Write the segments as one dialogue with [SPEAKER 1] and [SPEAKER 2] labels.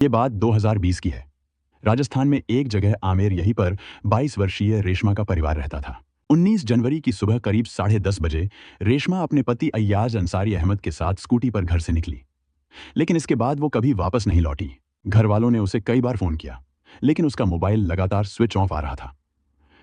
[SPEAKER 1] ये बात 2020 की है। राजस्थान में एक जगह आमेर यहीं पर 22 वर्षीय रेशमा का परिवार रहता था। 19 जनवरी की सुबह करीब 10:30 बजे रेशमा अपने पति अय्याज अंसारी अहमद के साथ स्कूटी पर घर से निकली। लेकिन इसके बाद वो कभी वापस नहीं लौटी। घर वालों ने उसे कई बार फोन किया, लेकिन उसका मोबाइल लगातार स्विच ऑफ आ रहा था।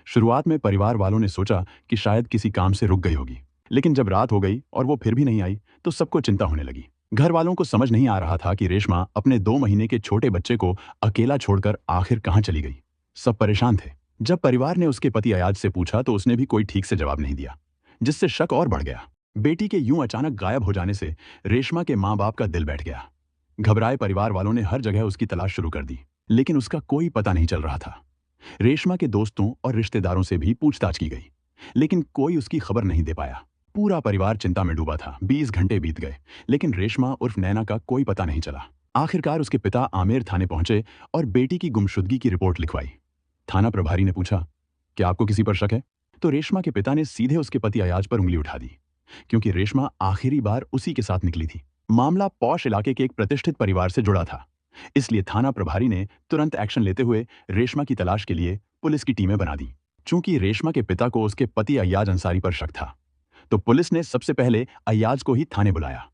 [SPEAKER 1] शुरुआत में परिवार वालों ने सोचा कि शायद किसी काम से रुक गई होगी, लेकिन जब रात हो गई और वो फिर भी नहीं आई तो सबको चिंता होने लगी। घर वालों को समझ नहीं आ रहा था कि रेशमा अपने 2 महीने के छोटे बच्चे को अकेला छोड़कर आखिर कहाँ चली गई। सब परेशान थे। जब परिवार ने उसके पति अयाज से पूछा तो उसने भी कोई ठीक से जवाब नहीं दिया, जिससे शक और बढ़ गया। बेटी के यूं अचानक गायब हो जाने से रेशमा के माँ बाप का दिल बैठ गया। घबराए परिवार वालों ने हर जगह उसकी तलाश शुरू कर दी, लेकिन उसका कोई पता नहीं चल रहा था। रेशमा के दोस्तों और रिश्तेदारों से भी पूछताछ की गई, लेकिन कोई उसकी खबर नहीं दे पाया। पूरा परिवार चिंता में डूबा था। 20 घंटे बीत गए, लेकिन रेशमा उर्फ नैना का कोई पता नहीं चला। आखिरकार उसके पिता आमेर थाने पहुंचे और बेटी की गुमशुदगी की रिपोर्ट लिखवाई। थाना प्रभारी ने पूछा, क्या आपको किसी पर शक है? तो रेशमा के पिता ने सीधे उसके पति अयाज पर उंगली उठा दी, क्योंकि रेशमा आखिरी बार उसी के साथ निकली थी। मामला पौष इलाके के एक प्रतिष्ठित परिवार से जुड़ा था, इसलिए थाना प्रभारी ने तुरंत एक्शन लेते हुए रेशमा की तलाश के लिए पुलिस की टीमें बना दी। चूंकि रेशमा के पिता को उसके पति अय्याज अंसारी पर शक था, तो पुलिस ने सबसे पहले अय्याज को ही थाने बुलाया।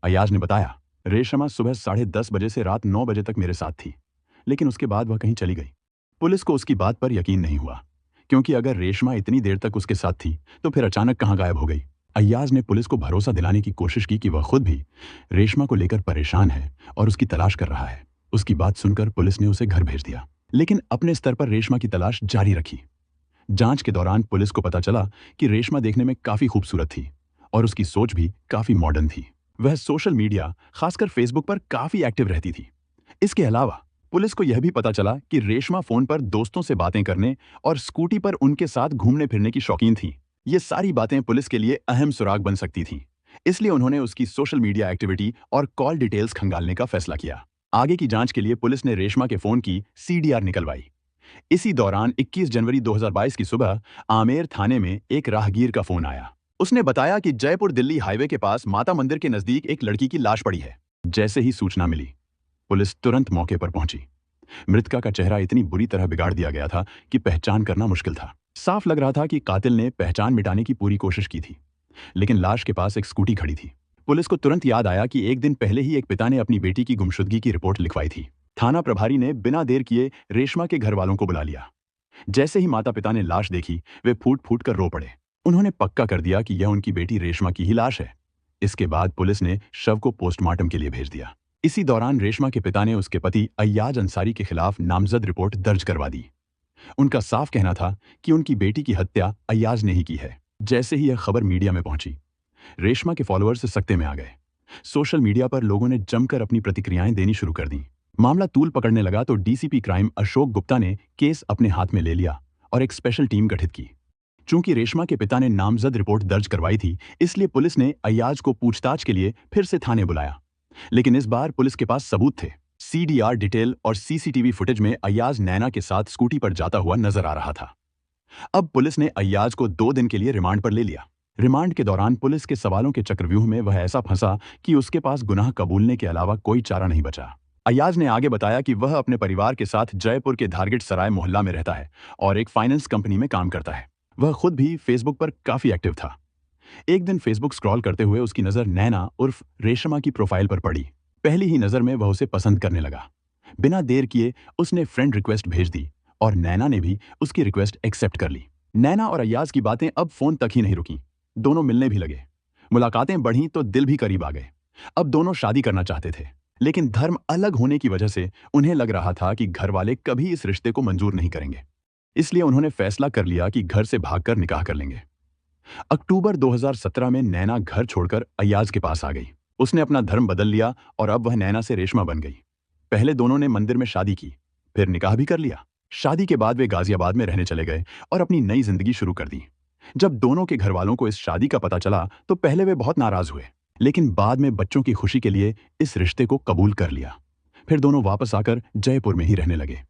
[SPEAKER 1] अय्याज ने बताया, रेशमा सुबह 10:30 बजे से रात 9 बजे तक मेरे साथ थी, लेकिन उसके बाद वह कहीं चली गई। पुलिस को उसकी बात पर यकीन नहीं हुआ, क्योंकि अगर रेशमा इतनी देर तक उसके साथ थी तो फिर अचानक कहाँ गायब हो गई। अय्याज ने पुलिस को भरोसा दिलाने की कोशिश की कि वह खुद भी रेशमा को लेकर परेशान है और उसकी तलाश कर रहा है। उसकी बात सुनकर पुलिस ने उसे घर भेज दिया, लेकिन अपने स्तर पर रेशमा की तलाश जारी रखी। जांच के दौरान पुलिस को पता चला कि रेशमा देखने में काफी खूबसूरत थी और उसकी सोच भी काफी मॉडर्न थी। वह सोशल मीडिया, खासकर फेसबुक पर काफी एक्टिव रहती थी। इसके अलावा पुलिस को यह भी पता चला कि रेशमा फोन पर दोस्तों से बातें करने और स्कूटी पर उनके साथ घूमने फिरने की शौकीन थी। ये सारी बातें पुलिस के लिए अहम सुराग बन सकती थीं। इसलिए उन्होंने उसकी सोशल मीडिया एक्टिविटी और कॉल डिटेल्स खंगालने का फैसला किया। आगे की जांच के लिए पुलिस ने रेशमा के फोन की सीडीआर निकलवाई। इसी दौरान 21 जनवरी 2022 की सुबह आमेर थाने में एक राहगीर का फोन आया। उसने बताया कि जयपुर दिल्ली हाईवे के पास माता मंदिर के नजदीक एक लड़की की लाश पड़ी है। जैसे ही सूचना मिली, पुलिस तुरंत मौके पर पहुंची। मृतका का चेहरा इतनी बुरी तरह बिगाड़ दिया गया था कि पहचान करना मुश्किल था। साफ लग रहा था कि कातिल ने पहचान मिटाने की पूरी कोशिश की थी, लेकिन लाश के पास एक स्कूटी खड़ी थी। पुलिस को तुरंत याद आया कि एक दिन पहले ही एक पिता ने अपनी बेटी की गुमशुदगी की रिपोर्ट लिखवाई थी। थाना प्रभारी ने बिना देर किए रेशमा के घर वालों को बुला लिया। जैसे ही माता पिता ने लाश देखी, वे फूट फूट कर रो पड़े। उन्होंने पक्का कर दिया कि यह उनकी बेटी रेशमा की ही लाश है। इसके बाद पुलिस ने शव को पोस्टमार्टम के लिए भेज दिया। इसी दौरान रेशमा के पिता ने उसके पति अय्याज अंसारी के खिलाफ नामजद रिपोर्ट दर्ज करवा दी। उनका साफ कहना था कि उनकी बेटी की हत्या अय्याज ने ही की है। जैसे ही यह खबर मीडिया में पहुंची, रेशमा के फॉलोअर्स सकते में आ गए। सोशल मीडिया पर लोगों ने जमकर अपनी प्रतिक्रियाएं देनी शुरू कर दी। मामला तूल पकड़ने लगा तो डीसीपी क्राइम अशोक गुप्ता ने केस अपने हाथ में ले लिया और एक स्पेशल टीम गठित की। चूंकि रेशमा के पिता ने नामजद रिपोर्ट दर्ज करवाई थी, इसलिए पुलिस ने अय्याज को पूछताछ के लिए फिर से थाने बुलाया। लेकिन इस बार पुलिस के पास सबूत थे। सीडीआर डिटेल और सीसीटीवी फुटेज में अय्याज नैना के साथ स्कूटी पर जाता हुआ नजर आ रहा था। अब पुलिस ने अय्याज को 2 दिन के लिए रिमांड पर ले लिया। रिमांड के दौरान पुलिस के सवालों के चक्रव्यूह में वह ऐसा फंसा कि उसके पास गुनाह कबूलने के अलावा कोई चारा नहीं बचा। अय्याज ने आगे बताया कि वह अपने परिवार के साथ जयपुर के धारगेट सराय मोहल्ला में रहता है और एक फाइनेंस कंपनी में काम करता है। वह खुद भी फेसबुक पर काफी एक्टिव था। एक दिन फेसबुक स्क्रॉल करते हुए उसकी नजर नैना उर्फ रेशमा की प्रोफाइल पर पड़ी। पहली ही नजर में वह उसे पसंद करने लगा। बिना देर किए उसने फ्रेंड रिक्वेस्ट भेज दी और नैना ने भी उसकी रिक्वेस्ट एक्सेप्ट कर ली। नैना और अय्याज की बातें अब फोन तक ही नहीं रुकी। दोनों मिलने भी लगे। मुलाकातें बढ़ी तो दिल भी करीब आ गए। अब दोनों शादी करना चाहते थे, लेकिन धर्म अलग होने की वजह से उन्हें लग रहा था कि घर वाले कभी इस रिश्ते को मंजूर नहीं करेंगे। इसलिए उन्होंने फैसला कर लिया कि घर से भागकर निकाह कर लेंगे। अक्टूबर 2017 में नैना घर छोड़कर अय्याज के पास आ गई। उसने अपना धर्म बदल लिया और अब वह नैना से रेशमा बन गई। पहले दोनों ने मंदिर में शादी की, फिर निकाह भी कर लिया। शादी के बाद वे गाजियाबाद में रहने चले गए और अपनी नई जिंदगी शुरू कर दी। जब दोनों के घर वालों को इस शादी का पता चला तो पहले वे बहुत नाराज हुए, लेकिन बाद में बच्चों की खुशी के लिए इस रिश्ते को कबूल कर लिया। फिर दोनों वापस आकर जयपुर में ही रहने लगे।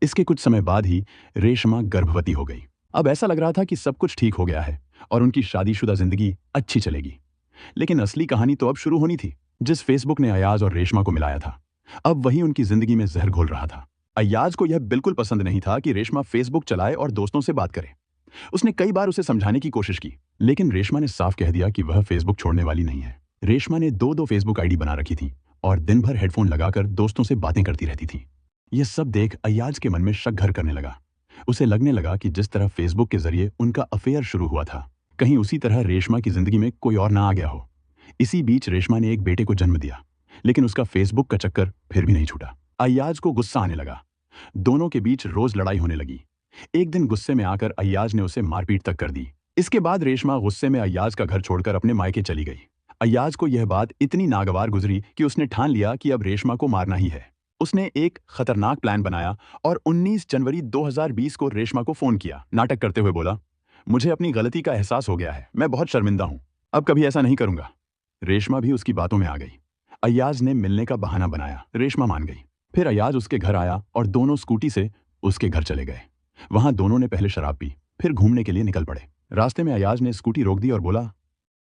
[SPEAKER 1] इसके कुछ समय बाद ही रेशमा गर्भवती हो गई। अब ऐसा लग रहा था कि सब कुछ ठीक हो गया है और उनकी शादीशुदा जिंदगी अच्छी चलेगी। लेकिन असली कहानी तो अब शुरू होनी थी। जिस फेसबुक ने अय्याज और रेशमा को मिलाया था, अब वही उनकी जिंदगी में जहर घोल रहा था। अय्याज को यह बिल्कुल पसंद नहीं था कि रेशमा फेसबुक चलाए और दोस्तों से बात करे। उसने कई बार उसे समझाने की कोशिश की, लेकिन रेशमा ने साफ कह दिया कि वह फेसबुक छोड़ने वाली नहीं है। रेशमा ने दो फेसबुक आईडी बना रखी थी और दिन भर हेडफोन लगाकर दोस्तों से बातें करती रहती थी। यह सब देख अय्याज के मन में शक घर करने लगा। उसे लगने लगा कि जिस तरह फेसबुक के जरिए उनका अफेयर शुरू हुआ था, कहीं उसी तरह रेशमा की जिंदगी में कोई और ना आ गया हो। इसी बीच रेशमा ने एक बेटे को जन्म दिया, लेकिन उसका फेसबुक का चक्कर फिर भी नहीं छूटा। अय्याज को गुस्सा आने लगा। दोनों के बीच रोज लड़ाई होने लगी। एक दिन गुस्से में आकर अय्याज ने उसे मारपीट तक कर दी। इसके बाद रेशमा गुस्से में अय्याज का घर छोड़कर अपने मायके चली गई। अय्याज को यह बात इतनी नागवार गुजरी कि उसने ठान लिया कि अब रेशमा को मारना ही है। उसने एक खतरनाक प्लान बनाया और 19 जनवरी 2020 को रेशमा को फोन किया। नाटक करते हुए बोला, मुझे अपनी गलती का एहसास हो गया है, मैं बहुत शर्मिंदा हूं, अब कभी ऐसा नहीं करूंगा। रेशमा भी उसकी बातों में आ गई। अय्याज ने मिलने का बहाना बनाया। रेशमा मान गई। फिर अय्याज उसके घर आया और दोनों स्कूटी से उसके घर चले गए। वहां दोनों ने पहले शराब पी, फिर घूमने के लिए निकल पड़े। रास्ते में अय्याज ने स्कूटी रोक दी और बोला,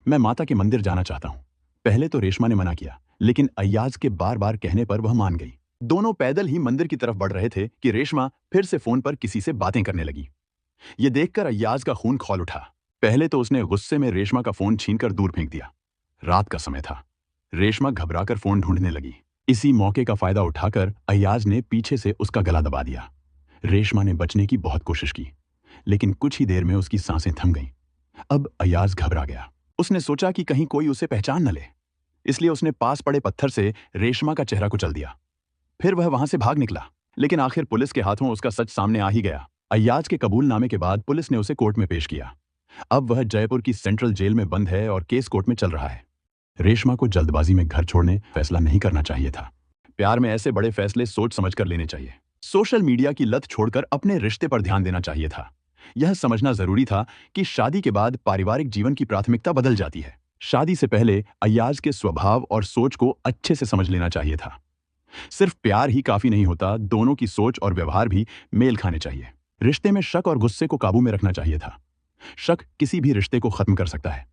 [SPEAKER 1] मैं माता के मंदिर जाना चाहता हूं। पहले तो रेशमा ने मना किया, लेकिन अय्याज के बार बार कहने पर वह मान गई। दोनों पैदल ही मंदिर की तरफ बढ़ रहे थे कि रेशमा फिर से फोन पर किसी से बातें करने लगी। यह देखकर अय्याज का खून खौल उठा। पहले तो उसने गुस्से में रेशमा का फोन छीनकर दूर फेंक दिया। रात का समय था। रेशमा घबराकर फोन ढूंढने लगी। इसी मौके का फायदा उठाकर अय्याज ने पीछे से उसका गला दबा दिया। रेशमा ने बचने की बहुत कोशिश की, लेकिन कुछ ही देर में उसकी सांसें थम गईं। अब अय्याज घबरा गया। उसने सोचा कि कहीं कोई उसे पहचान न ले, इसलिए उसने पास पड़े पत्थर से रेशमा का चेहरा कुचल दिया। फिर वह वहां से भाग निकला, लेकिन आखिर पुलिस के हाथों उसका सच सामने आ ही गया। अय्याज के कबूलनामे के बाद पुलिस ने उसे कोर्ट में पेश किया। अब वह जयपुर की सेंट्रल जेल में बंद है और केस कोर्ट में चल रहा है। रेशमा को जल्दबाजी में घर छोड़ने फैसला नहीं करना चाहिए था। प्यार में ऐसे बड़े फैसले सोच समझकर लेने चाहिए। सोशल मीडिया की लत छोड़कर अपने रिश्ते पर ध्यान देना चाहिए था। यह समझना जरूरी था कि शादी के बाद पारिवारिक जीवन की प्राथमिकता बदल जाती है। शादी से पहले अय्याज के स्वभाव और सोच को अच्छे से समझ लेना चाहिए था। सिर्फ प्यार ही काफी नहीं होता, दोनों की सोच और व्यवहार भी मेल खाने चाहिए। रिश्ते में शक और गुस्से को काबू में रखना चाहिए था। शक किसी भी रिश्ते को खत्म कर सकता है।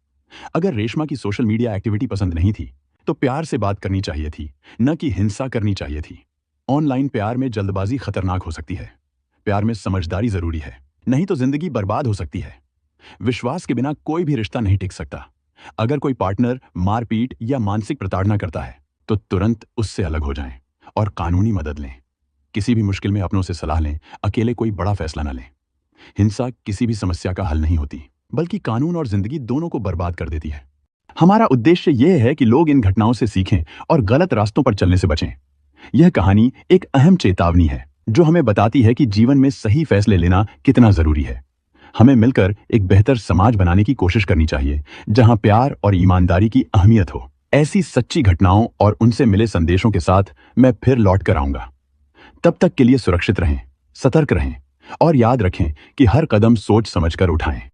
[SPEAKER 1] अगर रेशमा की सोशल मीडिया एक्टिविटी पसंद नहीं थी, तो प्यार से बात करनी चाहिए थी, न कि हिंसा करनी चाहिए थी। ऑनलाइन प्यार में जल्दबाजी खतरनाक हो सकती है। प्यार में समझदारी जरूरी है, नहीं तो जिंदगी बर्बाद हो सकती है। विश्वास के बिना कोई भी रिश्ता नहीं टिक सकता। अगर कोई पार्टनर मारपीट या मानसिक प्रताड़ना करता है, तो तुरंत उससे अलग हो जाएं और कानूनी मदद लें। किसी भी मुश्किल में अपनों से सलाह लें, अकेले कोई बड़ा फैसला न लें। हिंसा किसी भी समस्या का हल नहीं होती, बल्कि कानून और जिंदगी दोनों को बर्बाद कर देती है। हमारा उद्देश्य यह है कि लोग इन घटनाओं से सीखें और गलत रास्तों पर चलने से बचें। यह कहानी एक अहम चेतावनी है, जो हमें बताती है कि जीवन में सही फैसले लेना कितना जरूरी है। हमें मिलकर एक बेहतर समाज बनाने की कोशिश करनी चाहिए, जहां प्यार और ईमानदारी की अहमियत हो। ऐसी सच्ची घटनाओं और उनसे मिले संदेशों के साथ मैं फिर लौट कर आऊंगा। तब तक के लिए सुरक्षित रहें, सतर्क रहें और याद रखें कि हर कदम सोच समझकर उठाएं।